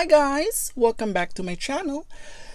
Hi guys, welcome back to my channel.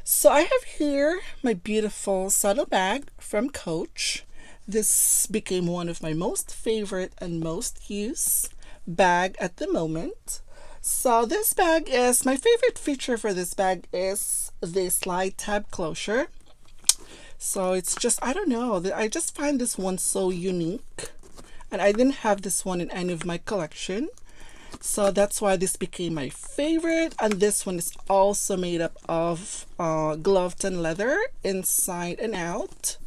So I have here my beautiful saddle bag from Coach. This became one of my most favorite and most used bag at the moment. So this bag is, my favorite feature for this bag is the slide tab closure. So it's just, I don't know, I just find this one so unique, and I didn't have this one in any of my collection. So that's why this became my favorite. And this one is also made up of Vuitton leather inside and out.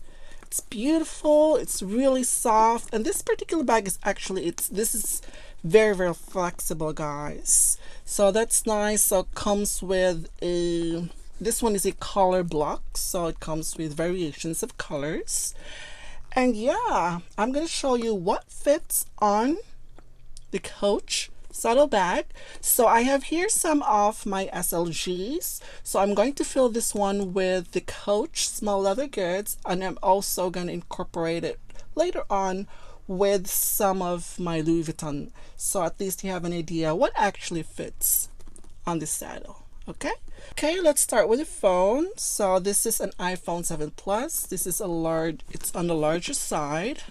It's beautiful, it's really soft, and this particular bag is actually, this is very flexible, guys. So that's nice. So it comes with a, this one is a color block, so it comes with variations of colors. And yeah, I'm gonna show you what fits on the Coach saddle bag. So I have here some of my SLGs. So I'm going to fill this one with the Coach small leather goods, and I'm also going to incorporate it later on with some of my Louis Vuitton. So at least you have an idea what actually fits on this saddle. Okay, let's start with the phone. So this is an iPhone 7 Plus. This is a large, it's on the larger side.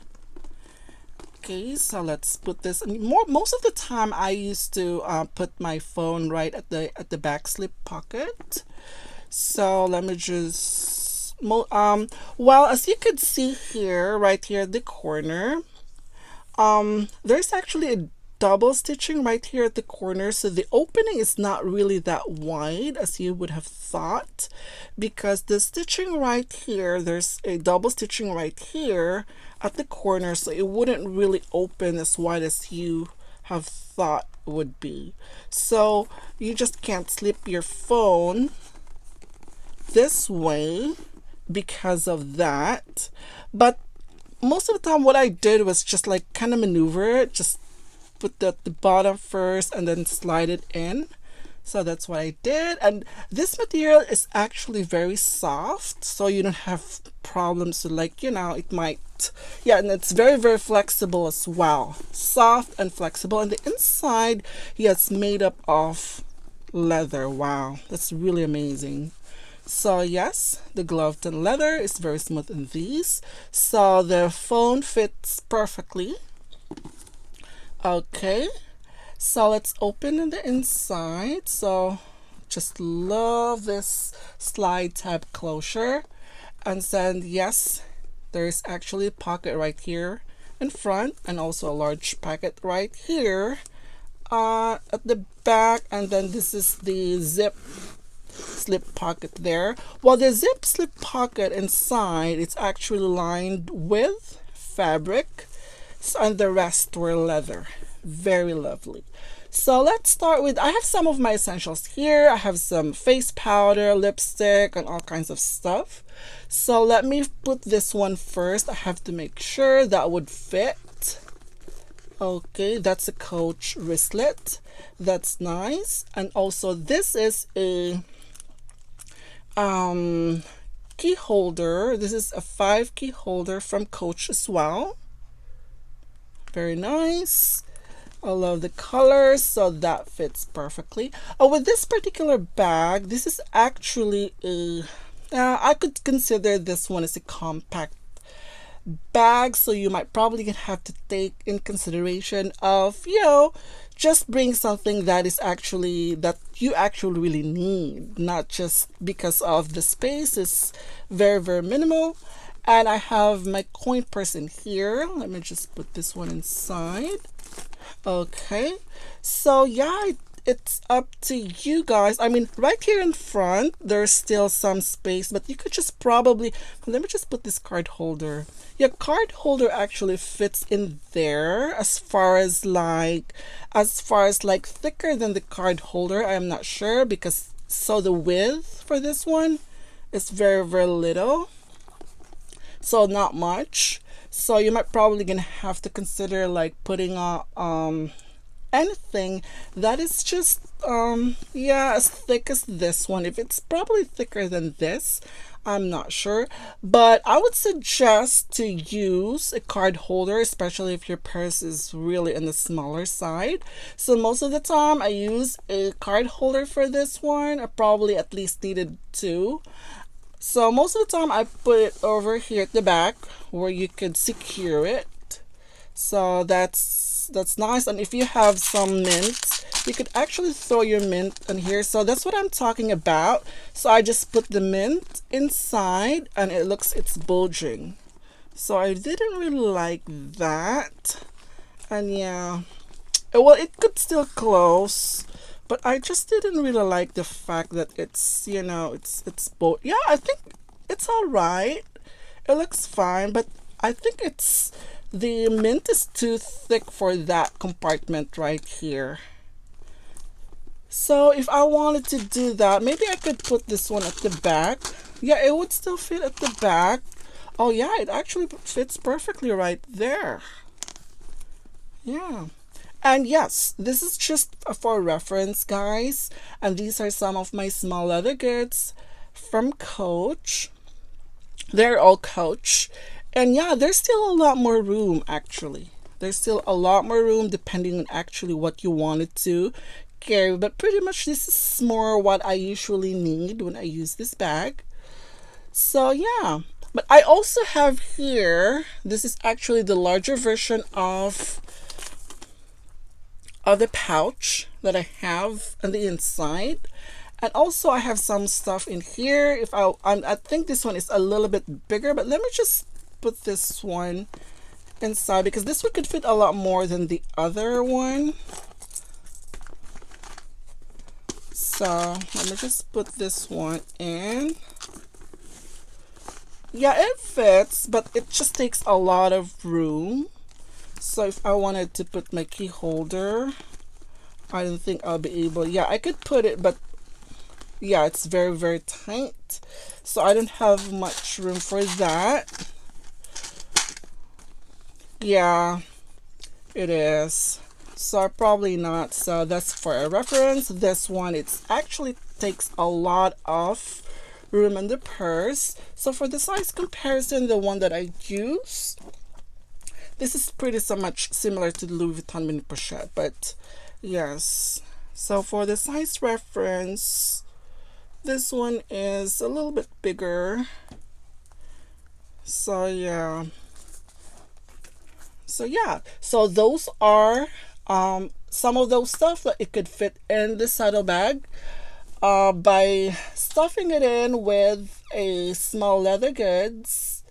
Okay, so let's put this in. Most of the time I used to put my phone right at the back slip pocket. So let me just well, as you could see here, right here at the corner, there's actually a double stitching right here at the corner, so the opening is not really that wide as you would have thought, because the stitching right here, there's a double stitching right here at the corner, so it wouldn't really open as wide as you have thought it would be. So you just can't slip your phone this way because of that. But most of the time what I did was just like kind of maneuver it, just put the bottom first and then slide it in. So that's what I did. And this material is actually very soft, so you don't have problems with, like, you know, it might, yeah, and it's very flexible as well. Soft and flexible. And the inside, yeah, it's made up of leather. Wow, that's really amazing. So yes, the Vuitton leather is very smooth in these. So the phone fits perfectly. Okay, so let's open in the inside. So just love this slide tab closure. And then yes, there is actually a pocket right here in front, and also a large pocket right here at the back. And then this is the zip slip pocket there. Well, the zip slip pocket inside, it's actually lined with fabric, and the rest were leather. Very lovely. So let's start with, I have some of my essentials here. I have some face powder, lipstick, and all kinds of stuff. So let me put this one first. I have to make sure that would fit. Okay, that's a Coach wristlet. That's nice. And also this is a key holder. This is a 5 key holder from Coach as well. Very nice. I love the colors, so that fits perfectly. Oh, with this particular bag, this is actually a, I could consider this one as a compact bag, so you might probably have to take in consideration of, you know, just bring something that is actually, that you actually really need, not just because of the space is very minimal. And I have my coin purse in here. Let me just put this one inside. Okay, so yeah, it's up to you guys. I mean, right here in front, there's still some space, but you could just probably, let me just put this card holder. Your card holder actually fits in there as far as like thicker than the card holder. I'm not sure, because so the width for this one is very little. So not much. So you might probably gonna have to consider like putting anything that is just yeah, as thick as this one. If it's probably thicker than this, I'm not sure, but I would suggest to use a card holder, especially if your purse is really on the smaller side. So most of the time I use a card holder for this one. I probably at least needed two. So most of the time I put it over here at the back where you could secure it. So that's nice. And if you have some mint, you could actually throw your mint in here. So that's what I'm talking about. So I just put the mint inside and it's bulging. So I didn't really like that. And yeah, well, it could still close, but I just didn't really like the fact that it's, it's both. Yeah, I think it's all right. It looks fine, but I think the mint is too thick for that compartment right here. So if I wanted to do that, maybe I could put this one at the back. Yeah, it would still fit at the back. Oh yeah, it actually fits perfectly right there. Yeah. And yes, this is just for reference, guys. And these are some of my small leather goods from Coach. They're all Coach. And yeah, there's still a lot more room actually. There's still a lot more room depending on actually what you wanted to carry. But pretty much this is more what I usually need when I use this bag. So yeah. But I also have here, this is actually the larger version of the pouch that I have on the inside. And also I have some stuff in here. I think this one is a little bit bigger, but let me just put this one inside because this one could fit a lot more than the other one. So let me just put this one in. Yeah, it fits, but it just takes a lot of room. So if I wanted to put my key holder, I don't think I'll be able. Yeah, I could put it, but yeah, it's very, very tight. So I don't have much room for that. Yeah, it is. So probably not. So that's for a reference. This one, it's actually takes a lot of room in the purse. So for the size comparison, the one that I use, this is pretty so much similar to the Louis Vuitton mini pochette, but yes. So for the size reference, this one is a little bit bigger. So yeah. So those are some of those stuff that it could fit in the saddlebag by stuffing it in with a small leather goods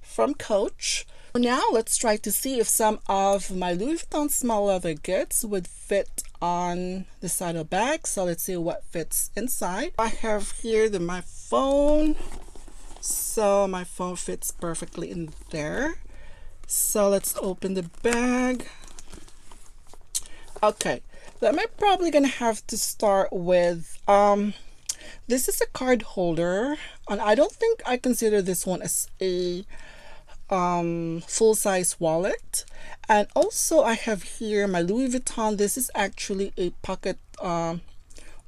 from Coach. Now let's try to see if some of my Louis Vuitton small leather goods would fit on the saddlebag. So let's see what fits inside. I have here my phone. So my phone fits perfectly in there. So let's open the bag. Okay, then I'm probably gonna have to start with this is a card holder, and I don't think I consider this one as a full-size wallet. And also I have here my Louis Vuitton. This is actually a pocket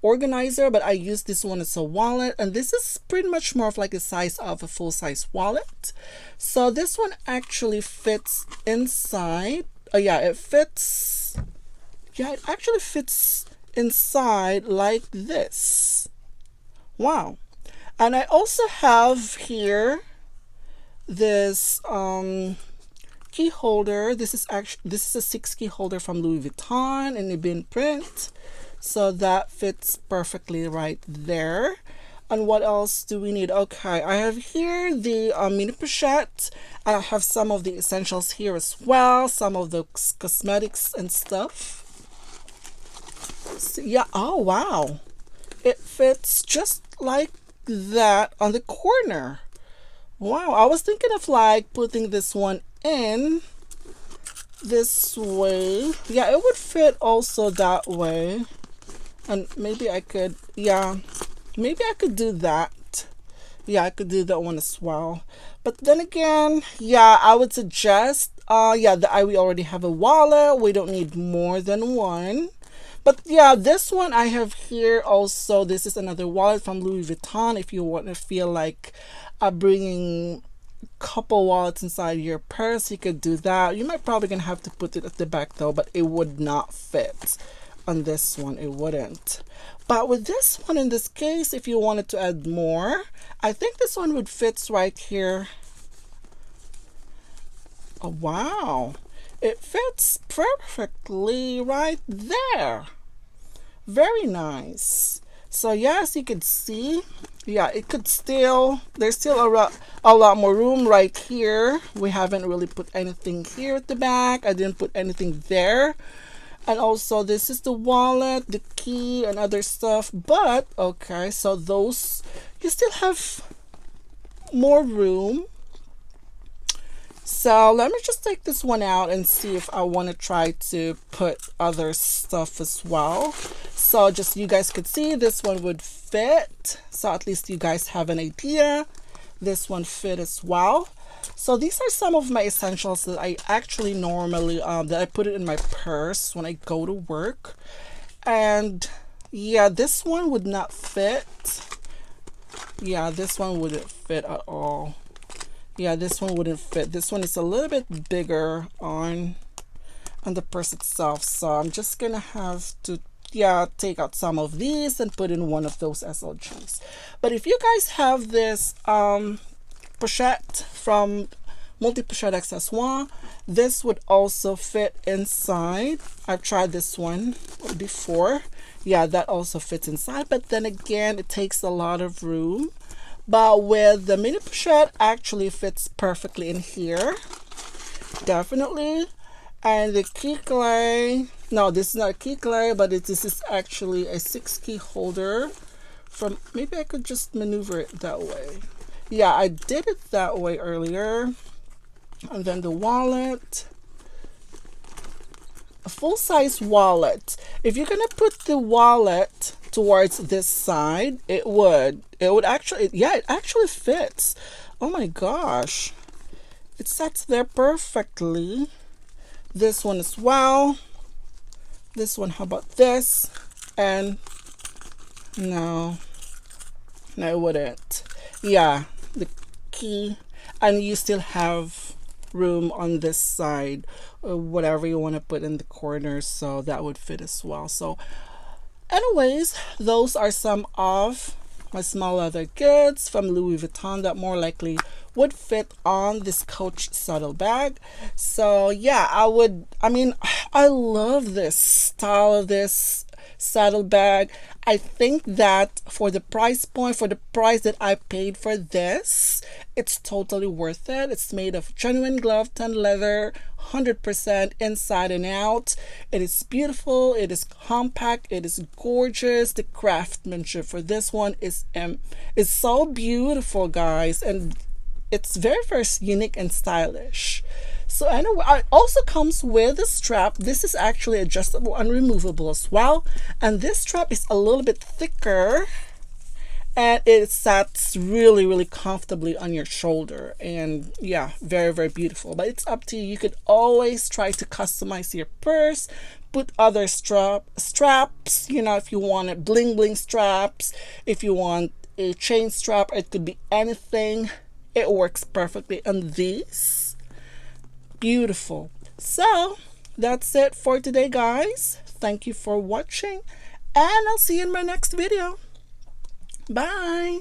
organizer, but I use this one as a wallet, and this is pretty much more of like the size of a full-size wallet. So this one actually fits inside. Oh yeah, it fits. Yeah, it actually fits inside like this. Wow. And I also have here this key holder. This is a 6 key holder from Louis Vuitton in the bin print. So that fits perfectly right there. And what else do we need? Okay, I have here the mini pochette. I have some of the essentials here as well, some of the cosmetics and stuff. So, yeah, oh wow, it fits just like that on the corner. Wow, I was thinking of like putting this one in this way. Yeah, it would fit also that way. And maybe I could, yeah, maybe I could do that. Yeah, I could do that one as well. But then again, yeah, I would suggest, we already have a wallet. We don't need more than one. But yeah, this one I have here also. This is another wallet from Louis Vuitton. If you want to feel like bringing couple wallets inside your purse, you could do that. You might probably gonna have to put it at the back though, but it would not fit on this one. It wouldn't. But with this one, in this case, if you wanted to add more, I think this one would fit right here. Oh wow, it fits perfectly right there. Very nice. So yes, you could see, yeah, it could still, there's still a lot more room right here. We haven't really put anything here at the back. I didn't put anything there. And also this is the wallet, the key, and other stuff. But okay, so those, you still have more room. So let me just take this one out and see if I want to try to put other stuff as well. So just you guys could see this one would fit. So at least you guys have an idea. This one fit as well. So these are some of my essentials that I actually normally, that I put it in my purse when I go to work. And yeah, this one would not fit. Yeah, this one wouldn't fit at all. Yeah, this one wouldn't fit. This one is a little bit bigger on the purse itself. So I'm just gonna have to, yeah, take out some of these and put in one of those SLGs. But if you guys have this pochette from Multi-Pochette Accessoire, this would also fit inside. I've tried this one before. Yeah, that also fits inside, but then again, it takes a lot of room. But with the mini pochette, actually fits perfectly in here, definitely. And the key clay, no, this is not a key clay, but this is actually a 6-key holder. From, maybe I could just maneuver it that way. Yeah, I did it that way earlier. And then the wallet, a full-size wallet. If you're gonna put the wallet towards this side, it would actually, yeah, it actually fits. Oh my gosh, it sits there perfectly. This one as well. This one, how about this? And no, it wouldn't. Yeah, the key, and you still have room on this side, or whatever you want to put in the corners, so that would fit as well. So anyways, those are some of my small leather goods from Louis Vuitton that more likely would fit on this Coach saddle bag. So yeah, I love this style of this saddle bag. I think that for the price point, for the price that I paid for this, it's totally worth it. It's made of genuine glove tan leather, 100% inside and out. It is beautiful, it is compact, it is gorgeous. The craftsmanship for this one is so beautiful, guys, and it's very, very unique and stylish. So anyway, it also comes with a strap. This is actually adjustable and removable as well. And this strap is a little bit thicker, and it sits really, really comfortably on your shoulder. And yeah, very, very beautiful. But it's up to you. You could always try to customize your purse, put other straps, you know, if you want it, bling bling straps, if you want a chain strap, it could be anything. It works perfectly on these. Beautiful. So that's it for today, guys. Thank you for watching, and I'll see you in my next video. Bye.